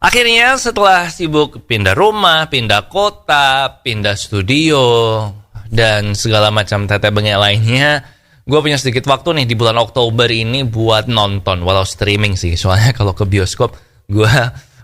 Akhirnya setelah sibuk pindah rumah, pindah kota, pindah studio, dan segala macam tete bengek lainnya, gue punya sedikit waktu nih di bulan Oktober ini buat nonton, walau streaming sih, soalnya kalau ke bioskop gue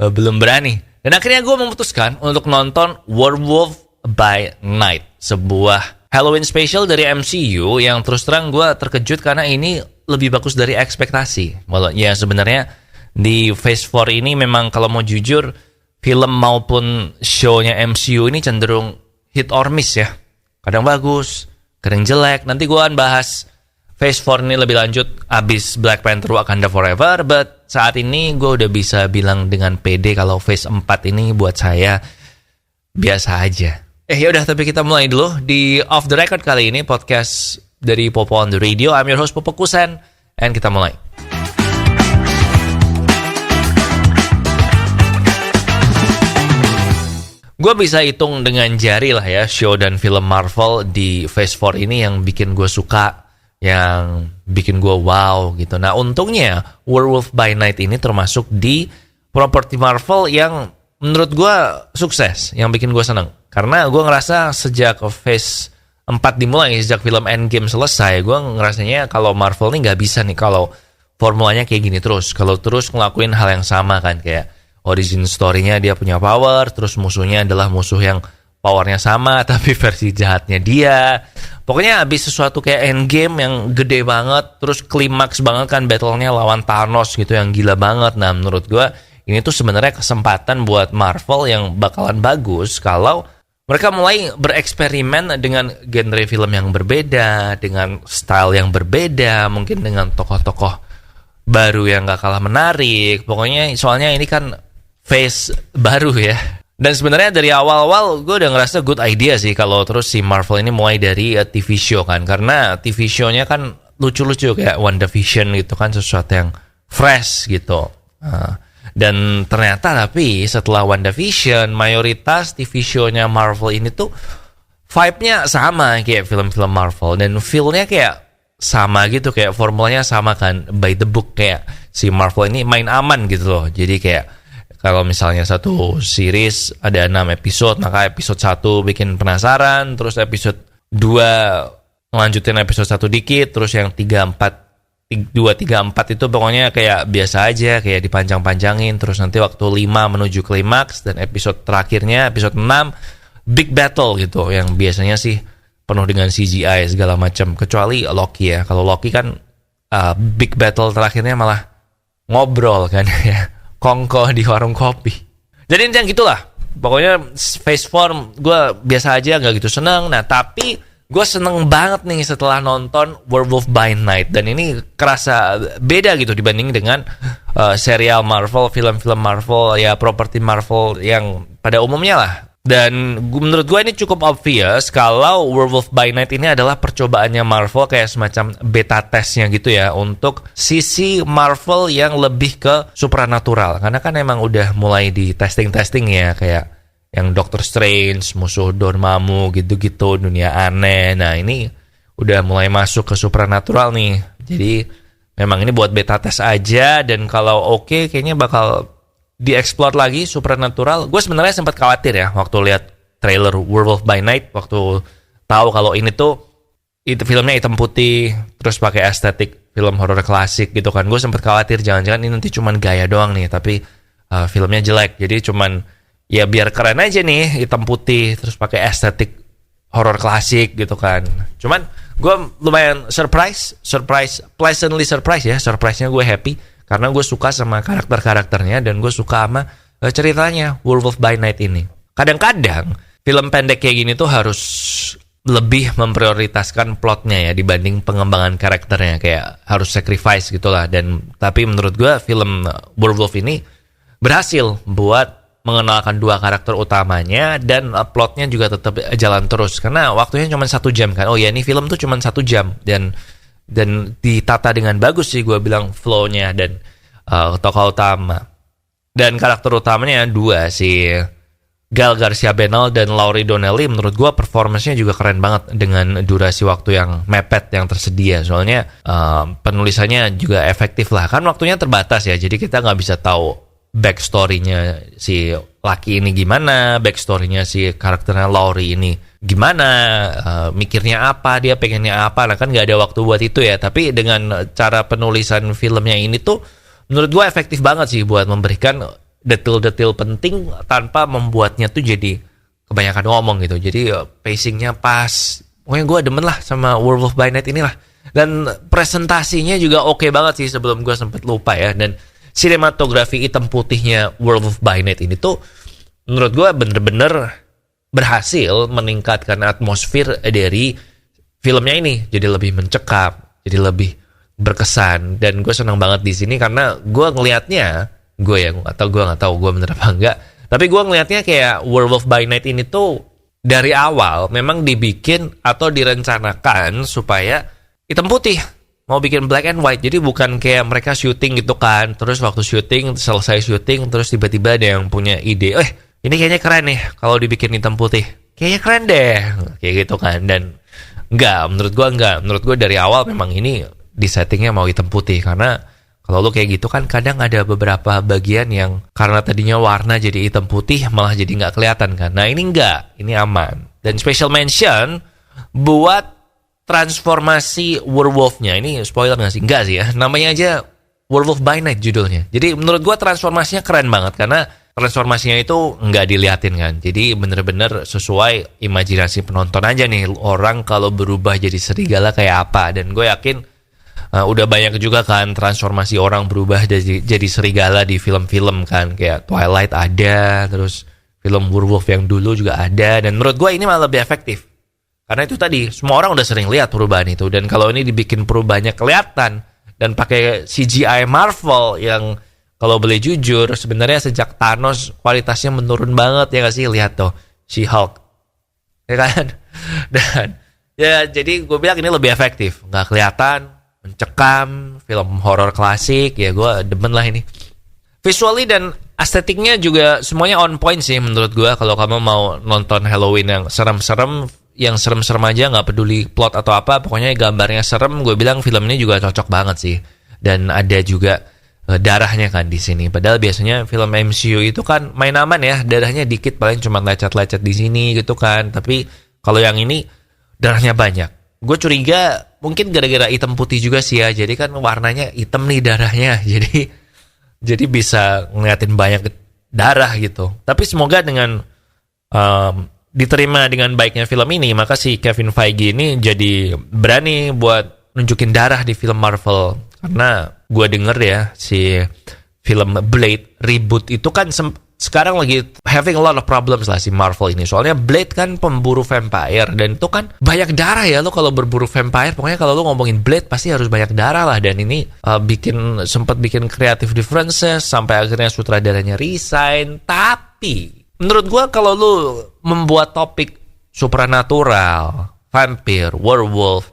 belum berani. Dan akhirnya gue memutuskan untuk nonton Werewolf by Night, sebuah Halloween special dari MCU yang terus terang gue terkejut karena ini lebih bagus dari ekspektasi. Walau ya sebenarnya di Phase 4 ini memang kalau mau jujur, film maupun show-nya MCU ini cenderung hit or miss ya. Kadang bagus, kadang jelek. Nanti gue akan bahas Phase 4 ini lebih lanjut abis Black Panther Wakanda Forever. But saat ini gue udah bisa bilang dengan pede kalau Phase 4 ini buat saya biasa aja. Yaudah, tapi kita mulai dulu di Off The Record kali ini, podcast dari Popo on the Radio. I'm your host Popo Kusen, and kita mulai. Gue bisa hitung dengan jari lah ya show dan film Marvel di Phase 4 ini yang bikin gue suka, yang bikin gue wow gitu. Nah untungnya Werewolf by Night ini termasuk di properti Marvel yang menurut gue sukses, yang bikin gue seneng. Karena gue ngerasa sejak Phase 4 dimulai, sejak film Endgame selesai, gue ngerasanya kalau Marvel ini gak bisa nih kalau formulanya kayak gini terus. Kalau terus ngelakuin hal yang sama kan, kayak origin story-nya dia punya power, terus musuhnya adalah musuh yang powernya sama tapi versi jahatnya dia. Pokoknya abis sesuatu kayak Endgame yang gede banget, terus klimaks banget kan battle-nya lawan Thanos gitu yang gila banget. Nah menurut gue ini tuh sebenarnya kesempatan buat Marvel yang bakalan bagus kalau mereka mulai bereksperimen dengan genre film yang berbeda, dengan style yang berbeda, mungkin dengan tokoh-tokoh baru yang gak kalah menarik. Pokoknya soalnya ini kan phase baru ya. Dan sebenarnya dari awal-awal gue udah ngerasa good idea sih kalau terus si Marvel ini mulai dari TV show kan. Karena TV show-nya kan lucu-lucu kayak WandaVision gitu kan, sesuatu yang fresh gitu. Dan ternyata tapi setelah WandaVision, mayoritas TV show-nya Marvel ini tuh vibe-nya sama kayak film-film Marvel. Dan feel-nya kayak sama gitu, kayak formulanya sama kan, by the book. Kayak si Marvel ini main aman gitu loh. Jadi kayak kalau misalnya satu series ada 6 episode, maka episode 1 bikin penasaran, terus episode 2 ngelanjutin episode 1 dikit, terus yang 2, 3, 4 itu pokoknya kayak biasa aja, kayak dipanjang-panjangin, terus nanti waktu 5 menuju klimaks, dan episode terakhirnya, episode 6, big battle gitu, yang biasanya sih penuh dengan CGI segala macam, kecuali Loki ya. Kalau Loki kan big battle terakhirnya malah ngobrol kan ya, kongko di warung kopi. Jadi yang gitulah. Pokoknya Phase 4 gue biasa aja, gak gitu seneng. Nah tapi gue seneng banget nih setelah nonton Werewolf by Night. Dan ini kerasa beda gitu dibanding dengan serial Marvel, film-film Marvel, ya properti Marvel yang pada umumnya lah. Dan menurut gue ini cukup obvious kalau Werewolf by Night ini adalah percobaannya Marvel, kayak semacam beta testnya gitu ya, untuk sisi Marvel yang lebih ke supranatural. Karena kan emang udah mulai di testing-testing ya, kayak yang Doctor Strange, musuh Dormammu gitu-gitu, dunia aneh. Nah ini udah mulai masuk ke supranatural nih. Jadi memang ini buat beta test aja, dan kalau oke, kayaknya bakal dieksplor lagi supernatural. Gue sebenarnya sempat khawatir ya waktu lihat trailer Werewolf by Night, waktu tahu kalau ini tuh itu filmnya hitam putih terus pakai estetik film horor klasik gitu kan. Gue sempat khawatir jangan-jangan ini nanti cuman gaya doang nih, tapi filmnya jelek. Jadi cuman ya biar keren aja nih, hitam putih terus pakai estetik horor klasik gitu kan. Cuman gue lumayan pleasantly surprise ya. Surprise-nya gue happy karena gue suka sama karakter-karakternya dan gue suka sama ceritanya Werewolf by Night ini. Kadang-kadang film pendek kayak gini tuh harus lebih memprioritaskan plotnya ya dibanding pengembangan karakternya, kayak harus sacrifice gitulah. Dan tapi menurut gue film Werewolf ini berhasil buat mengenalkan dua karakter utamanya, dan plotnya juga tetap jalan terus karena waktunya cuma 1 jam kan. Oh ya, ini film tuh cuma 1 jam dan ditata dengan bagus sih gue bilang flow-nya, dan tokoh utama dan karakter utamanya 2, si Gal Garcia Bernal dan Laurie Donnelly. Menurut gue performance-nya juga keren banget dengan durasi waktu yang mepet yang tersedia. Soalnya penulisannya juga efektif lah, kan waktunya terbatas ya, jadi kita nggak bisa tahu backstory-nya si laki ini gimana, backstory-nya si karakternya Laurie ini gimana, mikirnya apa, dia pengennya apa. Nah kan gak ada waktu buat itu ya. Tapi dengan cara penulisan filmnya ini tuh menurut gue efektif banget sih buat memberikan detail-detail penting tanpa membuatnya tuh jadi kebanyakan ngomong gitu. Jadi pacingnya pas. Pokoknya gue demen lah sama Werewolf by Night ini lah. Dan presentasinya juga oke banget sih, sebelum gue sempet lupa ya. Dan sinematografi hitam putihnya Werewolf by Night ini tuh menurut gue bener-bener berhasil meningkatkan atmosfer dari filmnya ini. Jadi lebih mencekam, jadi lebih berkesan. Dan gue senang banget di sini karena gue ngelihatnya, gue nggak tahu gue bener apa enggak, tapi gue ngelihatnya kayak Werewolf by Night ini tuh dari awal memang dibikin atau direncanakan supaya hitam putih, mau bikin black and white. Jadi bukan kayak mereka syuting gitu kan, terus waktu syuting, selesai syuting, terus tiba-tiba ada yang punya ide, ini kayaknya keren nih kalau dibikin hitam putih, kayaknya keren deh, kayak gitu kan. Dan menurut gue dari awal memang ini di settingnya mau hitam putih. Karena kalau lu kayak gitu kan kadang ada beberapa bagian yang karena tadinya warna jadi hitam putih malah jadi nggak kelihatan kan. Nah ini nggak, ini aman. Dan special mention buat transformasi werewolfnya. Ini spoiler nggak sih? Nggak sih ya. Namanya aja Werewolf by Night judulnya. Jadi menurut gua transformasinya keren banget karena transformasinya itu nggak diliatin kan. Jadi bener-bener sesuai imajinasi penonton aja nih, orang kalau berubah jadi serigala kayak apa. Dan gue yakin udah banyak juga kan transformasi orang berubah jadi serigala di film-film kan. Kayak Twilight ada, terus film Werewolf yang dulu juga ada. Dan menurut gue ini malah lebih efektif. Karena itu tadi, semua orang udah sering lihat perubahan itu. Dan kalau ini dibikin perubahannya kelihatan dan pakai CGI Marvel yang kalau boleh jujur sebenarnya sejak Thanos kualitasnya menurun banget ya gak sih? Lihat tuh, She-Hulk. Ya kan? Dan ya jadi gue bilang ini lebih efektif. Gak kelihatan, mencekam, film horor klasik, ya gue demen lah ini. Visually dan estetiknya juga semuanya on point sih menurut gue. Kalau kamu mau nonton Halloween yang serem-serem aja, nggak peduli plot atau apa, pokoknya gambarnya serem, gue bilang film ini juga cocok banget sih. Dan ada juga darahnya kan di sini. Padahal biasanya film MCU itu kan main aman ya, darahnya dikit, paling cuma lecet-lecet di sini gitu kan. Tapi kalau yang ini darahnya banyak. Gue curiga mungkin gara-gara hitam putih juga sih ya. Jadi kan warnanya hitam nih darahnya. Jadi bisa ngeliatin banyak darah gitu. Tapi semoga dengan diterima dengan baiknya film ini, maka si Kevin Feige ini jadi berani buat nunjukin darah di film Marvel. Karena gue denger ya, si film Blade reboot itu kan sekarang lagi having a lot of problems lah si Marvel ini. Soalnya Blade kan pemburu vampire, dan itu kan banyak darah ya. Lo kalau berburu vampire, pokoknya kalau lo ngomongin Blade pasti harus banyak darah lah. Dan ini sempat bikin creative differences sampai akhirnya sutradaranya resign. Tapi menurut gue kalau lo membuat topik supernatural, vampire, werewolf,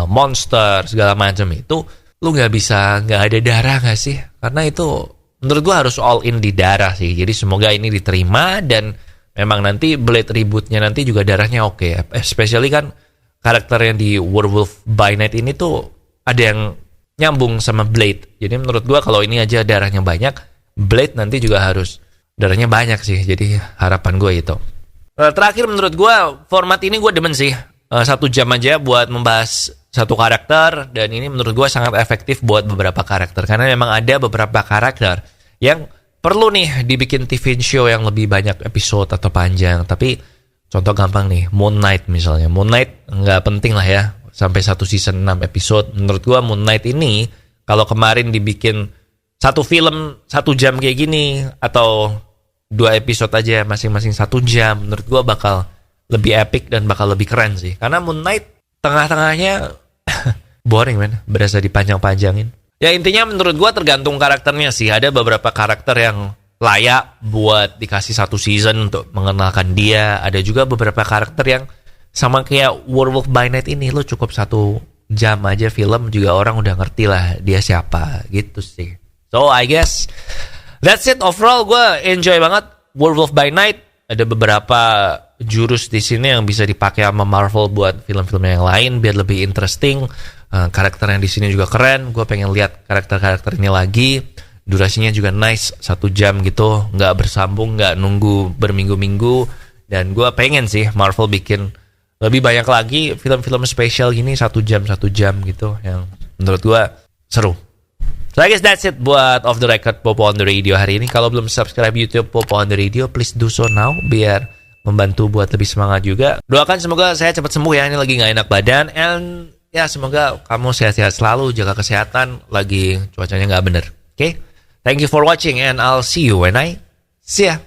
monster segala macam itu, lo nggak ada darah nggak sih? Karena itu menurut gue harus all in di darah sih. Jadi semoga ini diterima dan memang nanti Blade rebootnya nanti juga darahnya oke ya. Especially kan karakter yang di Werewolf by Night ini tuh ada yang nyambung sama Blade. Jadi menurut gue kalau ini aja darahnya banyak, Blade nanti juga harus darahnya banyak sih. Jadi harapan gue itu. Terakhir menurut gue format ini gue demen sih. 1 jam aja buat membahas satu karakter, dan ini menurut gue sangat efektif buat beberapa karakter. Karena memang ada beberapa karakter yang perlu nih dibikin TV show yang lebih banyak episode atau panjang. Tapi contoh gampang nih, Moon Knight misalnya. Moon Knight nggak penting lah ya sampai 1 season 6 episode. Menurut gue Moon Knight ini kalau kemarin dibikin 1 film 1 jam kayak gini, atau 2 episode aja masing-masing 1 jam, menurut gue bakal lebih epic dan bakal lebih keren sih. Karena Moon Knight tengah-tengahnya boring man, berasa dipanjang-panjangin. Ya intinya menurut gue tergantung karakternya sih. Ada beberapa karakter yang layak buat dikasih 1 season untuk mengenalkan dia. Ada juga beberapa karakter yang sama kayak Werewolf by Night ini, lo cukup 1 jam aja film juga orang udah ngerti lah dia siapa gitu sih. So I guess that's it. Overall gue enjoy banget Werewolf by Night. Ada beberapa jurus di sini yang bisa dipakai sama Marvel buat film-film yang lain biar lebih interesting. Karakter yang di sini juga keren. Gue pengen lihat karakter-karakter ini lagi. durasinya juga nice, 1 jam gitu, nggak bersambung, nggak nunggu berminggu-minggu. Dan gue pengen sih Marvel bikin lebih banyak lagi film-film spesial gini 1 jam gitu, yang menurut gue seru. So I guess that's it buat Off The Record Popo on the Radio hari ini. Kalau belum subscribe YouTube Popo on the Radio, please do so now biar membantu buat lebih semangat juga. Doakan semoga saya cepat sembuh ya, ini lagi gak enak badan. And ya semoga kamu sehat-sehat selalu, jaga kesehatan, lagi cuacanya gak bener. Okay? Thank you for watching and I'll see you when I see ya.